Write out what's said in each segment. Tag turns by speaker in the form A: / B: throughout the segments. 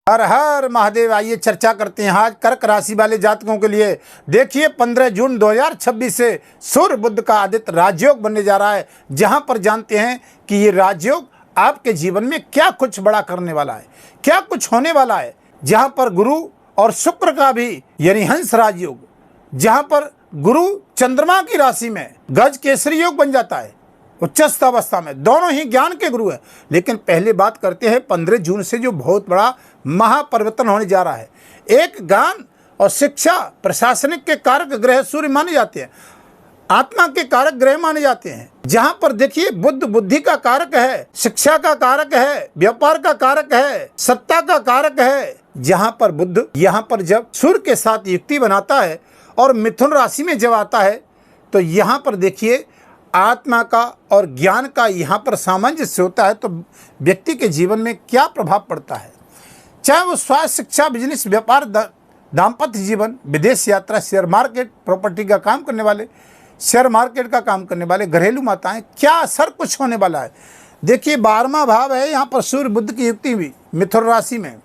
A: हर हर महादेव। आइए चर्चा करते हैं आज कर्क राशि वाले जातकों के लिए। देखिए 15 जून 2026 से सूर्य बुध का आदित्य राजयोग बनने जा रहा है, जहां पर जानते हैं कि ये राजयोग आपके जीवन में क्या कुछ बड़ा करने वाला है, क्या कुछ होने वाला है। जहां पर गुरु और शुक्र का भी यानी हंस राजयोग, जहां पर गुरु चंद्रमा की राशि में गज केसरी योग बन जाता है उच्चस्थ अवस्था में। दोनों ही ज्ञान के गुरु हैं। लेकिन पहले बात करते हैं 15 जून से जो बहुत बड़ा महापरिवर्तन होने जा रहा है। एक ज्ञान और शिक्षा प्रशासनिक के कारक ग्रह सूर्य माने जाते हैं, आत्मा के कारक ग्रह माने जाते हैं। जहां पर देखिए बुद्ध बुद्धि का कारक है, शिक्षा का कारक है, व्यापार का कारक है, सत्ता का कारक है। जहां पर बुद्ध यहाँ पर जब सूर्य के साथ युक्ति बनाता है और मिथुन राशि में जब आता है, तो यहाँ पर देखिए आत्मा का और ज्ञान का यहाँ पर सामंजस्य होता है। तो व्यक्ति के जीवन में क्या प्रभाव पड़ता है, चाहे वो स्वास्थ्य, शिक्षा, बिजनेस, व्यापार, दाम्पत्य जीवन, विदेश यात्रा, शेयर मार्केट, प्रॉपर्टी का काम करने वाले, शेयर मार्केट का काम करने वाले, घरेलू माताएं, क्या असर कुछ होने वाला है। देखिए 12वां भाव है यहाँ पर सूर्य बुद्ध की युक्ति हुई मिथुन राशि में,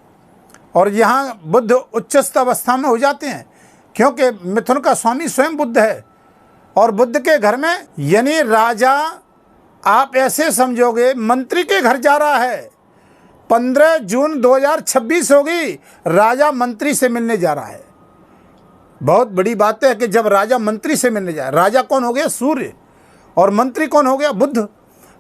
A: और यहाँ बुद्ध उच्चस्थ अवस्था में हो जाते हैं, क्योंकि मिथुन का स्वामी स्वयं बुद्ध है। और बुद्ध के घर में यानी राजा, आप ऐसे समझोगे मंत्री के घर जा रहा है। 15 जून 2026 होगी, राजा मंत्री से मिलने जा रहा है। बहुत बड़ी बात है कि जब राजा मंत्री से मिलने जाए, राजा कौन हो गया? सूर्य, और मंत्री कौन हो गया? बुद्ध।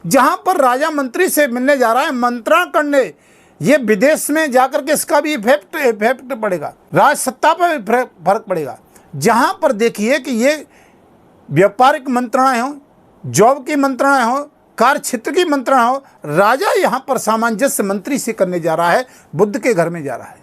A: जहां पर राजा मंत्री से मिलने जा रहा है, मंत्रण करने, ये विदेश में जाकर के इसका भी इफेक्ट पड़ेगा, राज सत्ता पर फर्क पड़ेगा। जहां पर देखिए कि ये व्यापारिक मंत्रणाएं हो, जॉब की मंत्रणाएं हो, कार्य क्षेत्र की मंत्रणा हो, राजा यहाँ पर सामंजस्य मंत्री से करने जा रहा है, बुद्ध के घर में जा रहा है।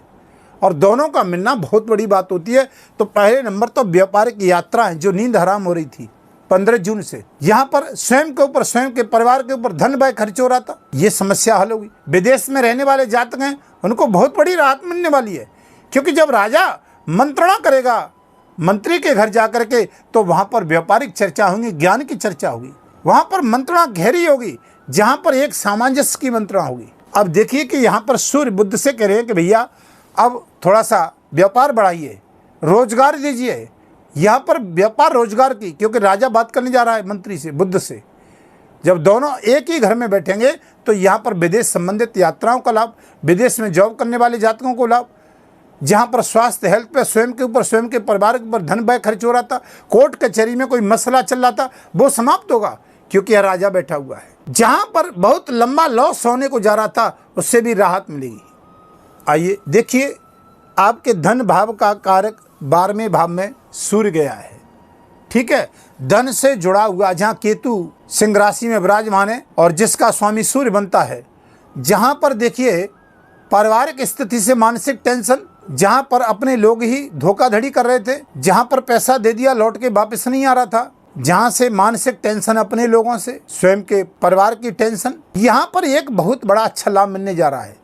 A: और दोनों का मिलना बहुत बड़ी बात होती है। तो पहले नंबर तो व्यापारिक यात्राएं, जो नींद हराम हो रही थी 15 जून से, यहाँ पर स्वयं के ऊपर, स्वयं के परिवार के ऊपर धन व्यय खर्च हो रहा था, ये समस्या हल होगी। विदेश में रहने वाले जातक हैं, उनको बहुत बड़ी राहत मिलने वाली है, क्योंकि जब राजा मंत्रणा करेगा मंत्री के घर जाकर के, तो वहाँ पर व्यापारिक चर्चा होगी, ज्ञान की चर्चा होगी, वहाँ पर मंत्रणा गहरी होगी, जहाँ पर एक सामंजस्य की मंत्रणा होगी। अब देखिए कि यहाँ पर सूर्य बुद्ध से कह रहे हैं कि भैया अब थोड़ा सा व्यापार बढ़ाइए, रोजगार दीजिए। यहाँ पर व्यापार रोजगार की, क्योंकि राजा बात करने जा रहा है मंत्री से, बुद्ध से। जब दोनों एक ही घर में बैठेंगे तो यहाँ पर विदेश संबंधित यात्राओं का लाभ, विदेश में जॉब करने वाले जातकों को लाभ। जहाँ पर स्वास्थ्य, हेल्थ पे स्वयं के ऊपर, स्वयं के परिवार के ऊपर धन व्यय खर्च हो रहा था, कोर्ट कचहरी में कोई मसला चल रहा था, वो समाप्त होगा, क्योंकि यह राजा बैठा हुआ है। जहाँ पर बहुत लंबा लॉस होने को जा रहा था, उससे भी राहत मिलेगी। आइए देखिए, आपके धन भाव का कारक 12वें भाव में सूर्य गया है, ठीक है, धन से जुड़ा हुआ, जहाँ केतु सिंह राशि में विराजमान है और जिसका स्वामी सूर्य बनता है। जहाँ पर देखिए पारिवारिक स्थिति से मानसिक टेंशन, जहाँ पर अपने लोग ही धोखाधड़ी कर रहे थे, जहाँ पर पैसा दे दिया लौट के वापस नहीं आ रहा था, जहाँ से मानसिक टेंशन अपने लोगों से, स्वयं के परिवार की टेंशन, यहाँ पर एक बहुत बड़ा अच्छा लाभ मिलने जा रहा है।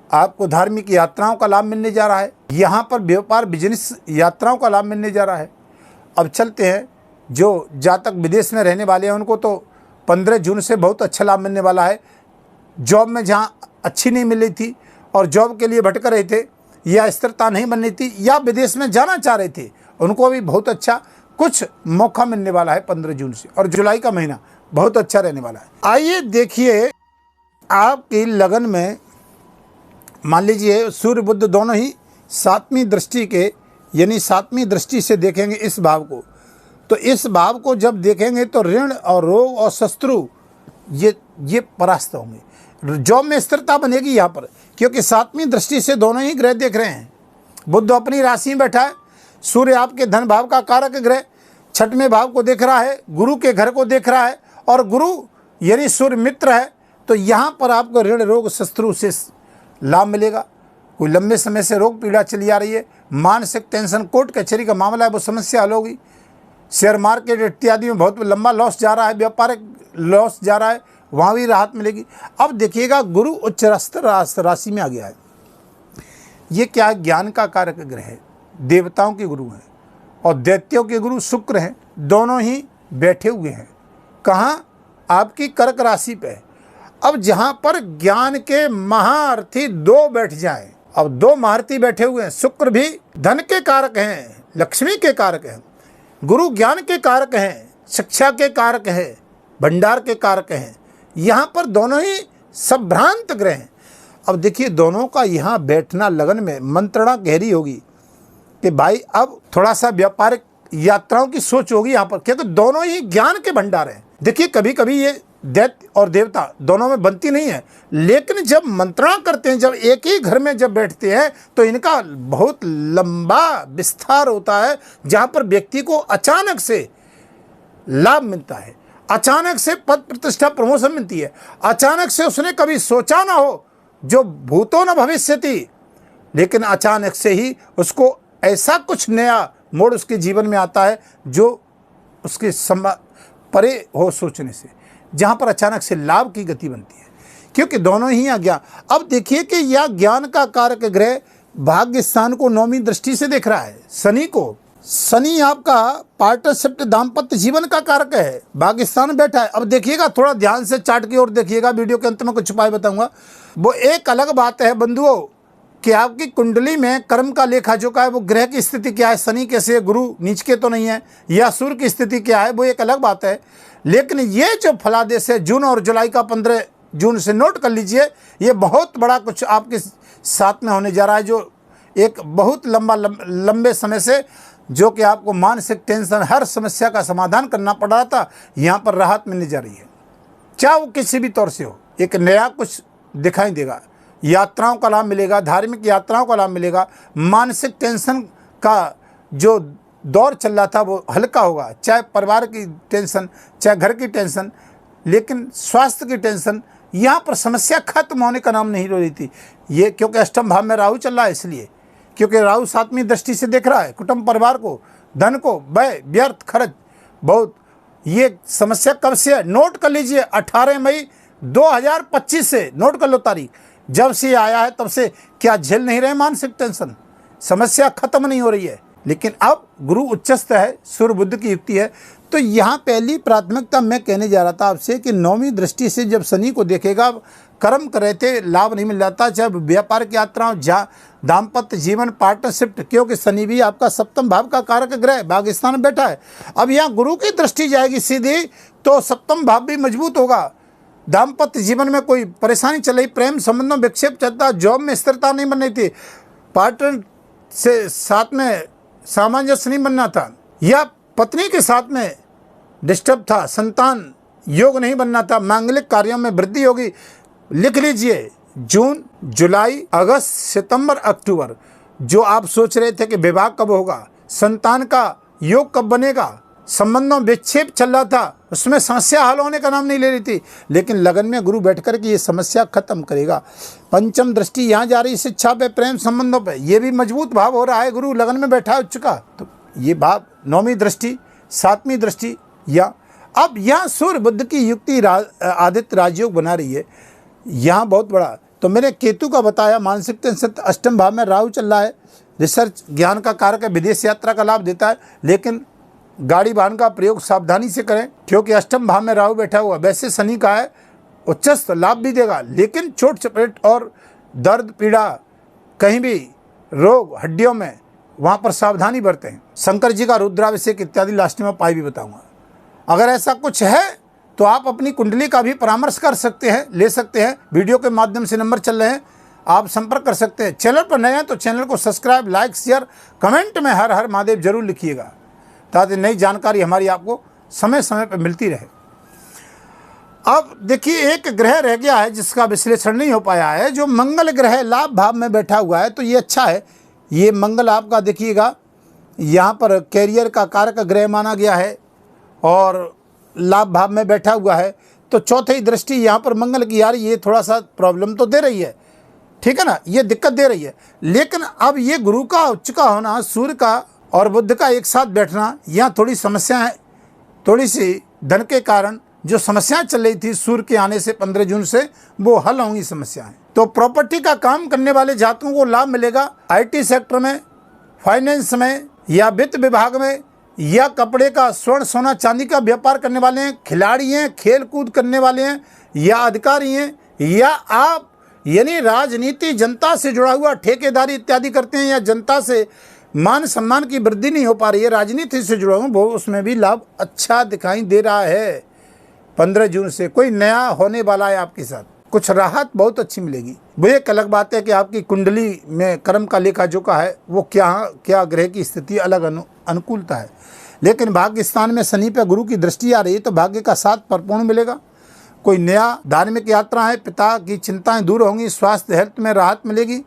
A: आपको धार्मिक यात्राओं का लाभ मिलने जा रहा है, यहाँ पर व्यापार बिजनेस यात्राओं का लाभ मिलने जा रहा है। अब चलते हैं, जो जातक विदेश में रहने वाले हैं उनको तो 15 जून से बहुत अच्छा लाभ मिलने वाला है। जॉब में जहाँ अच्छी नहीं मिल रही थी और जॉब के लिए भटक रहे थे, या स्थिरता नहीं बन रही थी, या विदेश में जाना चाह रहे थे, उनको भी बहुत अच्छा कुछ मौका मिलने वाला है 15 जून से। और जुलाई का महीना बहुत अच्छा रहने वाला है। आइए देखिए, आपकी लगन में मान लीजिए सूर्य बुध दोनों ही 7वीं दृष्टि के, यानी 7वीं दृष्टि से देखेंगे इस भाव को। तो इस भाव को जब देखेंगे तो ऋण और रोग और शत्रु ये परास्त होंगे। जॉब में स्थिरता बनेगी यहाँ पर, क्योंकि 7वीं दृष्टि से दोनों ही ग्रह देख रहे हैं। बुध अपनी राशि में बैठा है, सूर्य आपके धन भाव का कारक ग्रह 6वें भाव को देख रहा है, गुरु के घर को देख रहा है, और गुरु यानी सूर्य मित्र है। तो यहाँ पर आपको ऋण रोग शत्रु से लाभ मिलेगा। कोई लंबे समय से रोग पीड़ा चली आ रही है, मानसिक टेंशन, कोर्ट कचहरी का मामला है, वो समस्या हल होगी। शेयर मार्केट इत्यादि में बहुत लंबा लॉस जा रहा है, व्यापारिक लॉस जा रहा है, वहाँ भी राहत मिलेगी। अब देखिएगा गुरु उच्च राशि में आ गया है। ये क्या है? ज्ञान का कारक ग्रह है, देवताओं के गुरु हैं और दैत्यों के गुरु शुक्र हैं, दोनों ही बैठे हुए हैं। कहाँ? आपकी कर्क राशि पे। अब जहाँ पर ज्ञान के महारथी दो बैठ जाएं अब 2 महारथी बैठे हुए हैं। शुक्र भी धन के कारक हैं, लक्ष्मी के कारक हैं, गुरु ज्ञान के कारक हैं, शिक्षा के कारक हैं, भंडार के कारक हैं। यहाँ पर दोनों ही संभ्रांत ग्रह हैं। अब देखिए दोनों का यहाँ बैठना लगन में मंत्रणा गहरी होगी कि भाई अब थोड़ा सा व्यापारिक यात्राओं की सोच होगी यहाँ पर, क्योंकि दोनों ही ज्ञान के भंडार हैं। देखिए कभी कभी ये दैत्य और देवता दोनों में बनती नहीं है, लेकिन जब मंत्रणा करते हैं, जब एक ही घर में जब बैठते हैं तो इनका बहुत लंबा विस्तार होता है, जहाँ पर व्यक्ति को अचानक से लाभ मिलता है, अचानक से पद प्रतिष्ठा प्रमोशन मिलती है, अचानक से उसने कभी सोचा ना हो, जो भूतो न भविष्यति, लेकिन अचानक से ही उसको ऐसा कुछ नया मोड़ उसके जीवन में आता है जो उसके परे हो सोचने से, जहाँ पर अचानक से लाभ की गति बनती है, क्योंकि दोनों ही अज्ञान। अब देखिए कि यह ज्ञान का कारक ग्रह भाग्य स्थान को 9वीं दृष्टि से देख रहा है, शनि को। शनि आपका पार्टनरशिप दाम्पत्य जीवन का कारक है, भाग्य स्थान में बैठा है। अब देखिएगा थोड़ा ध्यान से चार्ट की ओर देखिएगा, वीडियो के अंत में कुछ उपाय बताऊंगा। वो एक अलग बात है बंधुओं कि आपकी कुंडली में कर्म का लेखा जोखा है, वो ग्रह की स्थिति क्या है, शनि कैसे है, गुरु नीच के तो नहीं है, या सूर्य की स्थिति क्या है, वो एक अलग बात है। लेकिन ये जो फलादेश है जून और जुलाई का 15 जून से नोट कर लीजिए, ये बहुत बड़ा कुछ आपके साथ में होने जा रहा है, जो एक बहुत लंबे समय से जो कि आपको मानसिक टेंशन, हर समस्या का समाधान करना पड़ रहा था, यहाँ पर राहत मिलने जा रही है। चाहे वो किसी भी तौर से हो, एक नया कुछ दिखाई देगा, यात्राओं का लाभ मिलेगा, धार्मिक यात्राओं का लाभ मिलेगा, मानसिक टेंशन का जो दौर चल रहा था वो हल्का होगा, चाहे परिवार की टेंशन, चाहे घर की टेंशन, लेकिन स्वास्थ्य की टेंशन, यहाँ पर समस्या खत्म होने का नाम नहीं ले रही थी। ये क्योंकि अष्टम भाव में राहु चल रहा है, इसलिए क्योंकि राहु 7वीं दृष्टि से देख रहा है कुटुंब परिवार को, धन को, व्यय व्यर्थ खर्च बहुत। ये समस्या कब से है, नोट कर लीजिए 18 मई 2025 से, नोट कर लो तारीख, जब से आया है तब से क्या झेल नहीं रहे मानसिक टेंशन, समस्या खत्म नहीं हो रही है। लेकिन अब गुरु उच्चस्थ है, सूर्य बुध की युक्ति है, तो यहाँ पहली प्राथमिकता मैं कहने जा रहा था आपसे कि 9वीं दृष्टि से जब शनि को देखेगा, कर्म कर रहे थे लाभ नहीं मिल जाता, चाहे व्यापार की यात्राओं, जहाँ दाम्पत्य जीवन, पार्टनरशिप, क्योंकि शनि भी आपका 7म भाव का कारक ग्रह भाग्य स्थान में बैठा है। अब यहाँ गुरु की दृष्टि जाएगी सीधी, तो 7म भाव भी मजबूत होगा, दाम्पत्य जीवन में कोई परेशानी चल रही, प्रेम संबंधों में विक्षेप चलता, जॉब में स्थिरता नहीं बन रही थी, पार्टनर से साथ में सामंजस्य नहीं बनना था, या पत्नी के साथ में डिस्टर्ब था, संतान योग नहीं बनना था, मांगलिक कार्यों में वृद्धि होगी। लिख लीजिए जून, जुलाई, अगस्त, सितंबर, अक्टूबर, जो आप सोच रहे थे कि विवाह कब होगा, संतान का योग कब बनेगा, संबंधों में विक्षेप चल रहा था, उसमें समस्या हल होने का नाम नहीं ले रही थी, लेकिन लगन में गुरु बैठ कर के ये समस्या खत्म करेगा। 5म दृष्टि यहाँ जा रही, शिक्षा पे, प्रेम संबंधों पे, ये भी मजबूत भाव हो रहा है, गुरु लगन में बैठा है उच्च का, तो ये भाव 9वीं दृष्टि, 7वीं दृष्टि, या अब यहाँ सूर्य बुध की युक्ति आदित्य राजयोग बना रही है, यहाँ बहुत बड़ा। तो मैंने केतु का बताया, मानसिक टेंशन, 8म भाव में राहु चल रहा है, रिसर्च ज्ञान का कारक है, विदेश यात्रा का लाभ देता है, लेकिन गाड़ी वाहन का प्रयोग सावधानी से करें, क्योंकि 8म भाव में राहु बैठा हुआ। वैसे शनि का है उच्चस्थ, लाभ भी देगा, लेकिन चोट चपेट और दर्द पीड़ा, कहीं भी रोग हड्डियों में, वहाँ पर सावधानी बरतें। शंकर जी का रुद्राभिषेक इत्यादि लास्ट में उपाय भी बताऊंगा। अगर ऐसा कुछ है तो आप अपनी कुंडली का भी परामर्श कर सकते हैं, ले सकते हैं, वीडियो के माध्यम से नंबर चल रहे हैं, आप संपर्क कर सकते हैं। चैनल पर नए हैं तो चैनल को सब्सक्राइब, लाइक, शेयर, कमेंट में हर हर महादेव जरूर लिखिएगा, ताकि नई जानकारी हमारी आपको समय समय पर मिलती रहे। अब देखिए एक ग्रह रह गया है जिसका विश्लेषण नहीं हो पाया है, जो मंगल ग्रह लाभ भाव में बैठा हुआ है, तो ये अच्छा है। ये मंगल आपका देखिएगा यहाँ पर कैरियर का कारक ग्रह माना गया है और लाभ भाव में बैठा हुआ है, तो चौथी दृष्टि यहाँ पर मंगल की, यार ये थोड़ा सा प्रॉब्लम तो दे रही है, ठीक है ना, ये दिक्कत दे रही है। लेकिन अब ये गुरु का उच्च का होना, सूर्य का और बुध का एक साथ बैठना, यहाँ थोड़ी समस्याएं, थोड़ी सी धन के कारण जो समस्याएं चल रही थी सूर्य के आने से 15 जून से, वो हल होंगी समस्याएं। तो प्रॉपर्टी का काम करने वाले जातकों को लाभ मिलेगा, आईटी सेक्टर में, फाइनेंस में, या वित्त विभाग में, या कपड़े का, स्वर्ण सोना चांदी का व्यापार करने वाले हैं, खिलाड़ी हैं, खेल कूद करने वाले हैं, या अधिकारी हैं, या आप यानी राजनीति जनता से जुड़ा हुआ, ठेकेदारी इत्यादि करते हैं या जनता से मान सम्मान की वृद्धि नहीं हो पा रही है, राजनीति से जुड़ा हुआ, वो उसमें भी लाभ अच्छा दिखाई दे रहा है। 15 जून से कोई नया होने वाला है आपके साथ, कुछ राहत बहुत अच्छी मिलेगी। वो एक अलग बात है कि आपकी कुंडली में कर्म का लेखा जोखा है, वो क्या ग्रह की स्थिति अलग अनुकूलता है। लेकिन भाग्य स्थान में शनि पे गुरु की दृष्टि आ रही है, तो भाग्य का साथ परिपूर्ण मिलेगा। कोई नया धार्मिक यात्रा है, पिता की चिंताएं दूर होंगी, स्वास्थ्य हेल्थ में राहत मिलेगी।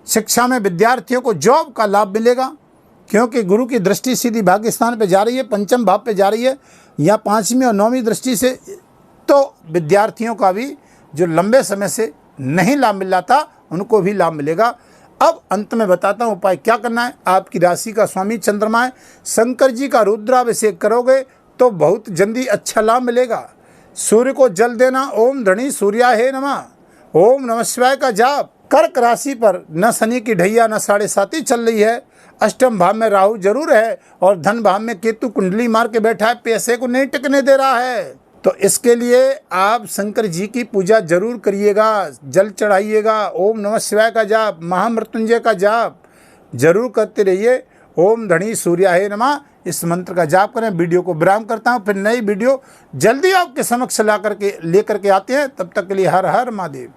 A: शिक्षा में विद्यार्थियों को जॉब का लाभ मिलेगा, क्योंकि गुरु की दृष्टि सीधी भाग्य स्थान पे जा रही है, पंचम भाव पे जा रही है, या 5वीं और 9वीं दृष्टि से। तो विद्यार्थियों का भी जो लंबे समय से नहीं लाभ मिल रहा था, उनको भी लाभ मिलेगा। अब अंत में बताता हूँ उपाय क्या करना है। आपकी राशि का स्वामी चंद्रमा है, शंकर जी का रुद्राभिषेक करोगे तो बहुत जल्दी अच्छा लाभ मिलेगा। सूर्य को जल देना, ओम धनी सूर्याय नमः, ओम नमः शिवाय का जाप। कर्क राशि पर न शनि की ढैया न 7.5 चल रही है, अष्टम भाव में राहु जरूर है और धन भाव में केतु कुंडली मार के बैठा है, पैसे को नहीं टिकने दे रहा है। तो इसके लिए आप शंकर जी की पूजा जरूर करिएगा, जल चढ़ाइएगा, ओम नमः शिवाय का जाप, महामृत्युंजय का जाप जरूर करते रहिए। ओम धनी सूर्याय नमः इस मंत्र का जाप करें। वीडियो को विराम करता हूँ, फिर नई वीडियो जल्दी आपके समक्ष लेकर के आते हैं। तब तक के लिए हर हर महादेव।